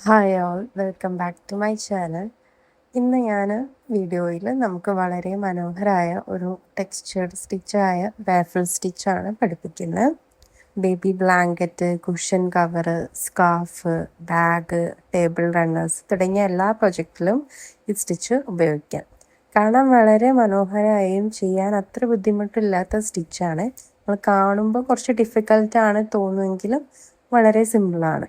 Hi all, welcome back to my channel. ഇന്ന് ഞാൻ വീഡിയോയിൽ നമുക്ക് വളരെ മനോഹരമായ ഒരു ടെക്സ്ചേർഡ് സ്റ്റിച്ചായ ബാഫിൾ സ്റ്റിച്ചാണ് പഠിപ്പിക്കുന്നത്. Baby blanket, cushion cover, scarf, bag, table runners തുടങ്ങിയ എല്ലാ പ്രൊജക്റ്റിലും ഈ സ്റ്റിച്ച് ഉപയോഗിക്കാം. കാണാൻ വളരെ മനോഹരമായും ചെയ്യാൻ അത്ര ബുദ്ധിമുട്ടില്ലാത്ത സ്റ്റിച്ചാണ്. നമ്മൾ കാണുമ്പോൾ കുറച്ച് ഡിഫിക്കൽട്ടാണ് തോന്നുമെങ്കിലും വളരെ സിമ്പിളാണ്.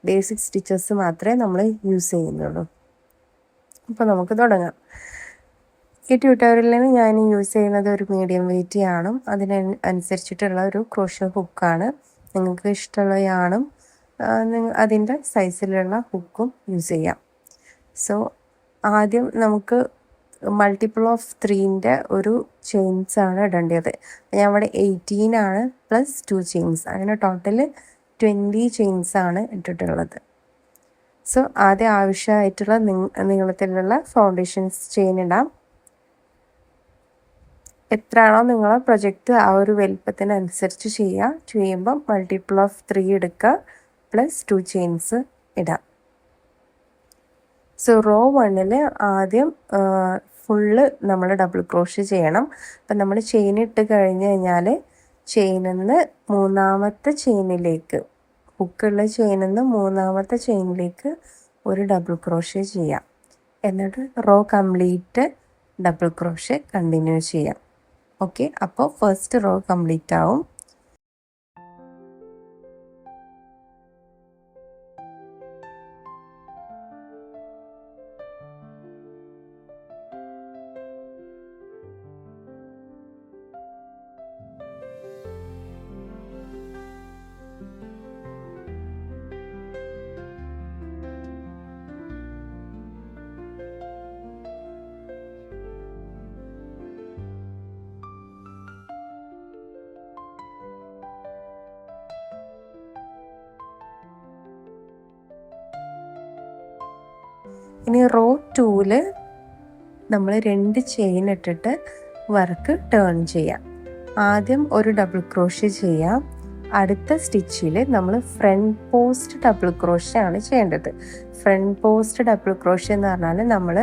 ബേസിക് സ്റ്റിച്ചസ് മാത്രമേ നമ്മൾ യൂസ് ചെയ്യുന്നുള്ളൂ. അപ്പോൾ നമുക്ക് തുടങ്ങാം. ഈ ട്യൂട്ടോറിയലിൽ ഞാൻ യൂസ് ചെയ്യുന്നത് ഒരു മീഡിയം വെയിറ്റ് യാണും അതിനനുസരിച്ചിട്ടുള്ള ഒരു ക്രോഷ്യോ ഹുക്കാണ്. നിങ്ങൾക്ക് ഇഷ്ടമുള്ള യാണും അതിൻ്റെ സൈസിലുള്ള ഹുക്കും യൂസ് ചെയ്യാം. സോ ആദ്യം നമുക്ക് മൾട്ടിപ്പിൾ ഓഫ് 3ൻ്റെ ഒരു ചെയിൻസാണ് ഇടേണ്ടത്. ഞാൻ ഇവിടെ 18 ആണ് പ്ലസ് 2 ചെയിൻസ്, അങ്ങനെ ടോട്ടൽ 20 ചെയിൻസാണ് ഇട്ടിട്ടുള്ളത്. സോ ആദ്യം ആവശ്യമായിട്ടുള്ള നീളത്തിലുള്ള ഫൗണ്ടേഷൻസ് ചെയിൻ ഇടാം. എത്രയാണോ നിങ്ങളെ പ്രൊജക്റ്റ് ആ ഒരു വലിപ്പത്തിനനുസരിച്ച് ചെയ്യുമ്പോൾ മൾട്ടിപ്പിൾ ഓഫ് 3 എടുക്കുക, പ്ലസ് 2 ചെയിൻസ് ഇടാം. സോ റോ 1ൽ ആദ്യം ഫുള്ള് നമ്മൾ ഡബിൾ ക്രോഷ്യ ചെയ്യണം. അപ്പം നമ്മൾ ചെയിൻ ഇട്ട് കഴിഞ്ഞ് കഴിഞ്ഞാൽ ചെയിനിൽ നിന്ന് മൂന്നാമത്തെ ചെയിനിലേക്ക്, ഹുക്കുള്ള ചെയിനിൽ നിന്ന് മൂന്നാമത്തെ ചെയിനിലേക്ക് ഒരു ഡബിൾ ക്രോഷ്യ ചെയ്യാം. എന്നിട്ട് raw complete double crochet continue ചെയ്യാം. ഓക്കെ, അപ്പോൾ ഫസ്റ്റ് റോ കംപ്ലീറ്റ് ആവും. ഇനി റോ 2ൽ നമ്മൾ 2 ചെയിൻ ഇട്ടിട്ട് വർക്ക് ടേൺ ചെയ്യാം. ആദ്യം ഒരു ഡബിൾ ക്രോഷ്യ ചെയ്യാം. അടുത്ത സ്റ്റിച്ചിൽ നമ്മൾ ഫ്രണ്ട് പോസ്റ്റ് ഡബിൾ ക്രോഷ്യ ആണ് ചെയ്യേണ്ടത്. ഫ്രണ്ട് പോസ്റ്റ് ഡബിൾ ക്രോഷ്യ എന്ന് പറഞ്ഞാൽ നമ്മൾ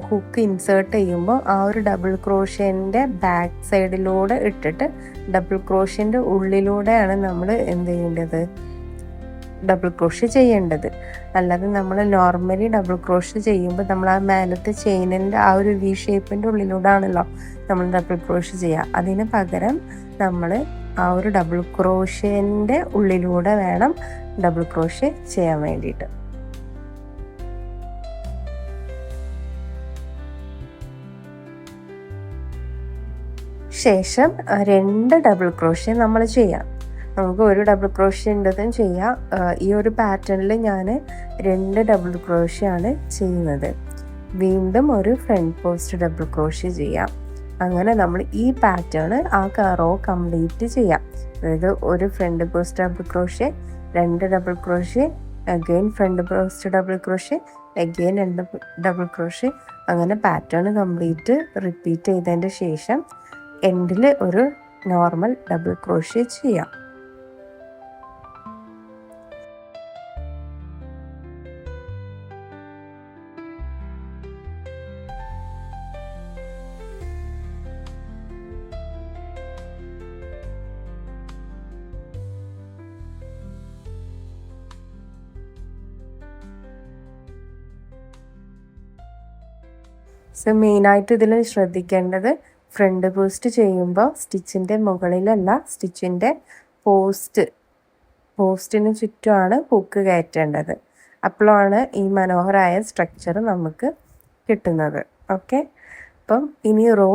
ഹുക്ക് ഇൻസേർട്ട് ചെയ്യുമ്പോൾ ആ ഒരു ഡബിൾ ക്രോഷ്യൻ്റെ ബാക്ക് സൈഡിലൂടെ ഇട്ടിട്ട് ഡബിൾ ക്രോഷ്യൻ്റെ ഉള്ളിലൂടെയാണ് നമ്മൾ എന്ത് ചെയ്യേണ്ടത്, ഡബിൾ ക്രോഷ്യ ചെയ്യേണ്ടത്. അല്ലാതെ നമ്മൾ നോർമലി ഡബിൾ ക്രോഷ്യ ചെയ്യുമ്പോൾ നമ്മൾ ആ മേലത്തെ ചെയിനിൻ്റെ ആ ഒരു വി ഷേപ്പിൻ്റെ ഉള്ളിലൂടെ ആണല്ലോ നമ്മൾ ഡബിൾ ക്രോഷ്യ ചെയ്യുക. അതിന് പകരം നമ്മൾ ആ ഒരു ഡബിൾ ക്രോഷ്യൻ്റെ ഉള്ളിലൂടെ വേണം ഡബിൾ ക്രോഷ്യ ചെയ്യാൻ വേണ്ടിയിട്ട്. ശേഷം 2 ഡബിൾ ക്രോഷ്യ നമ്മൾ ചെയ്യാം. നമുക്ക് ഒരു ഡബിൾ ക്രോഷ്യ ഉണ്ടതും ചെയ്യാം. ഈ ഒരു പാറ്റേണിൽ ഞാൻ 2 ഡബിൾ ക്രോഷ്യ ആണ് ചെയ്യുന്നത്. വീണ്ടും ഒരു ഫ്രണ്ട് പോസ്റ്റ് ഡബിൾ ക്രോഷ്യ ചെയ്യാം. അങ്ങനെ നമ്മൾ ഈ പാറ്റേൺ ആ റോ കംപ്ലീറ്റ് ചെയ്യാം. അതായത് ഒരു front post double crochet, 2 double crochet, again front post double crochet, again 2 double crochet, അങ്ങനെ പാറ്റേൺ കംപ്ലീറ്റ് റിപ്പീറ്റ് ചെയ്തതിൻ്റെ ശേഷം എൻഡിൽ ഒരു നോർമൽ ഡബിൾ ക്രോഷ്യ ചെയ്യാം. സോ മെയിനായിട്ട് ഇതിൽ ശ്രദ്ധിക്കേണ്ടത് ഫ്രണ്ട് പോസ്റ്റ് ചെയ്യുമ്പോൾ സ്റ്റിച്ചിൻ്റെ മുകളിലല്ല, സ്റ്റിച്ചിൻ്റെ പോസ്റ്റിന് ചുറ്റുമാണ് ഹുക്ക് കയറ്റേണ്ടത്. അപ്പോഴാണ് ഈ മനോഹരമായ സ്ട്രക്ചർ നമുക്ക് കിട്ടുന്നത്. ഓക്കെ, അപ്പം ഇനി റോ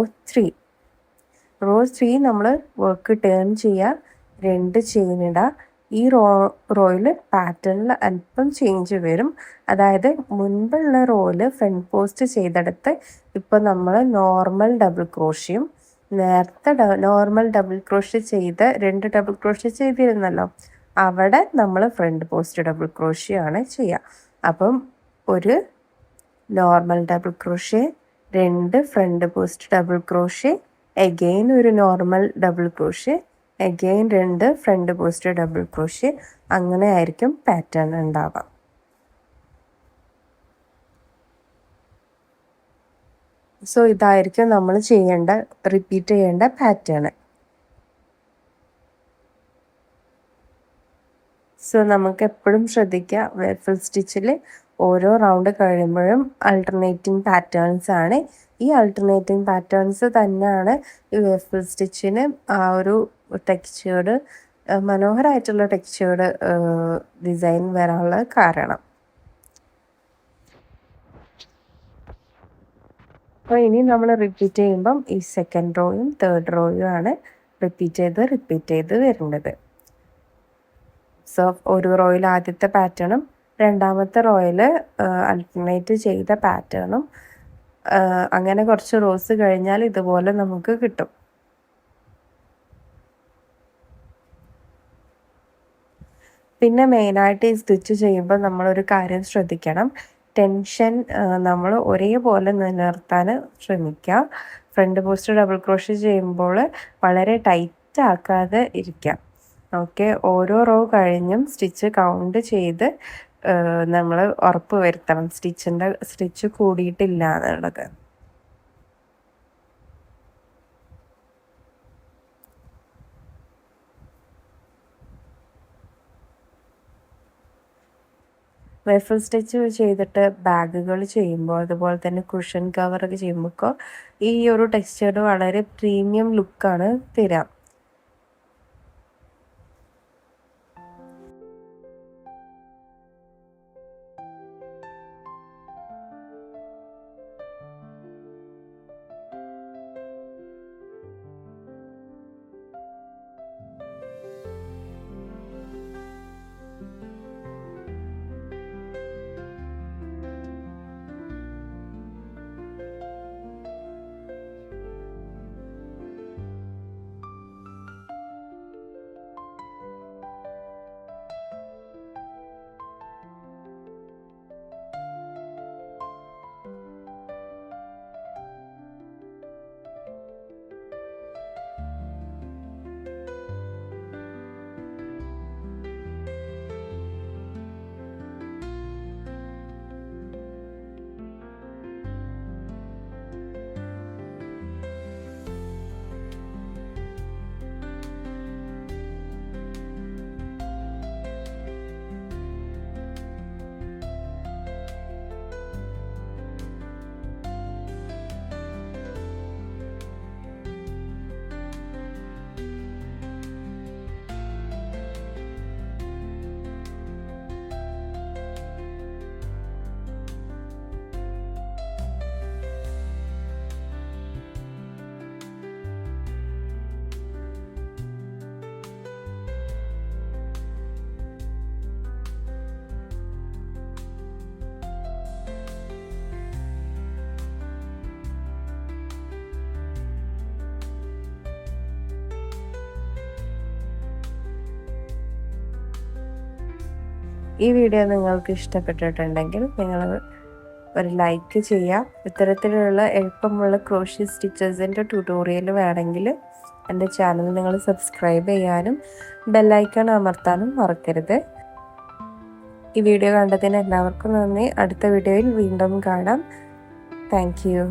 3 നമ്മൾ വർക്ക് ടേൺ ചെയ്യുക, 2 ചെയിൻ ഇടുക. ഈ റോയിൽ പാറ്റേണിൽ അല്പം ചേഞ്ച് വരും. അതായത് മുൻപുള്ള റോയിൽ ഫ്രണ്ട് പോസ്റ്റ് ചെയ്തെടുത്ത് ഇപ്പോൾ നമ്മൾ നോർമൽ ഡബിൾ ക്രോഷ്യം, നേരത്തെ നോർമൽ ഡബിൾ ക്രോഷ്യ ചെയ്ത് 2 ഡബിൾ ക്രോഷ്യ ചെയ്തിരുന്നല്ലോ, അവിടെ നമ്മൾ ഫ്രണ്ട് പോസ്റ്റ് ഡബിൾ ക്രോഷ്യ ആണ് ചെയ്യുക. അപ്പം ഒരു normal double crochet, 2 front post double crochet, again ഒരു normal double crochet, again 2 front post double crochet, അങ്ങനെ ആയിരിക്കും പാറ്റേൺ ഉണ്ടാവുക. സോ ഇതായിരിക്കും നമ്മൾ റിപ്പീറ്റ് ചെയ്യേണ്ട പാറ്റേൺ. സോ നമുക്ക് എപ്പോഴും ശ്രദ്ധിക്കുക, വേഫിൾ സ്റ്റിച്ചിൽ ഓരോ റൗണ്ട് കഴിയുമ്പോഴും ആൾട്ടർനേറ്റിംഗ് പാറ്റേൺസ് ആണ്. ഈ ആൾട്ടർനേറ്റിംഗ് പാറ്റേൺസ് തന്നെയാണ് ഈ വേഫിൾ സ്റ്റിച്ചിന് ആ ഒരു ടെക്സ്ചേർഡ്, മനോഹരമായിട്ടുള്ള ടെക്സ്ചേർഡ് ഡിസൈൻ വരാനുള്ള കാരണം. അപ്പോൾ ഇനി നമ്മൾ റിപ്പീറ്റ് ചെയ്യുമ്പം ഈ സെക്കൻഡ് റോയും തേർഡ് റോയും ആണ് റിപ്പീറ്റ് ചെയ്ത് വരേണ്ടത്. സോ ഒരു റോയിൽ ആദ്യത്തെ പാറ്റേണും രണ്ടാമത്തെ റോയിൽ അൾട്ടർനേറ്റ് ചെയ്ത പാറ്റേണും, അങ്ങനെ കുറച്ച് റോസ് കഴിഞ്ഞാൽ ഇതുപോലെ നമുക്ക് കിട്ടും. പിന്നെ മെയിനായിട്ട് ഈ സ്റ്റിച്ച് ചെയ്യുമ്പോൾ നമ്മളൊരു കാര്യം ശ്രദ്ധിക്കണം, ടെൻഷൻ നമ്മൾ ഒരേപോലെ നിലനിർത്താൻ ശ്രമിക്കുക. ഫ്രണ്ട് പോസ്റ്റ് ഡബിൾ ക്രോഷ്യ ചെയ്യുമ്പോൾ വളരെ ടൈറ്റ് ആക്കാതെ ഇരിക്കുക. ഓക്കെ, ഓരോ റോ കഴിഞ്ഞും സ്റ്റിച്ച് കൗണ്ട് ചെയ്ത് നമ്മൾ ഉറപ്പ് വരുത്തണം സ്റ്റിച്ച് കൂടിയിട്ടില്ല എന്നുള്ളത്. വേഫിൾ സ്റ്റിച്ച് ചെയ്തിട്ട് ബാഗുകൾ ചെയ്യുമ്പോൾ, അതുപോലെ തന്നെ കുഷൻ കവറൊക്കെ ചെയ്യുമ്പോൾ ഈ ഒരു ടെക്സ്ചർ വളരെ പ്രീമിയം ലുക്കാണ് തരിക. ഈ വീഡിയോ നിങ്ങൾക്ക് ഇഷ്ടപ്പെട്ടിട്ടുണ്ടെങ്കിൽ നിങ്ങൾ ഒരു ലൈക്ക് ചെയ്യുക. ഇത്തരത്തിലുള്ള എളുപ്പമുള്ള ക്രോഷ്യ സ്റ്റിച്ചസിൻ്റെ ട്യൂട്ടോറിയൽ വേണമെങ്കിൽ എൻ്റെ ചാനൽ നിങ്ങൾ സബ്സ്ക്രൈബ് ചെയ്യാനും ബെല്ലൈക്കൺ അമർത്താനും മറക്കരുത്. ഈ വീഡിയോ കണ്ടതിന് എല്ലാവർക്കും നന്ദി. അടുത്ത വീഡിയോയിൽ വീണ്ടും കാണാം. Thank you.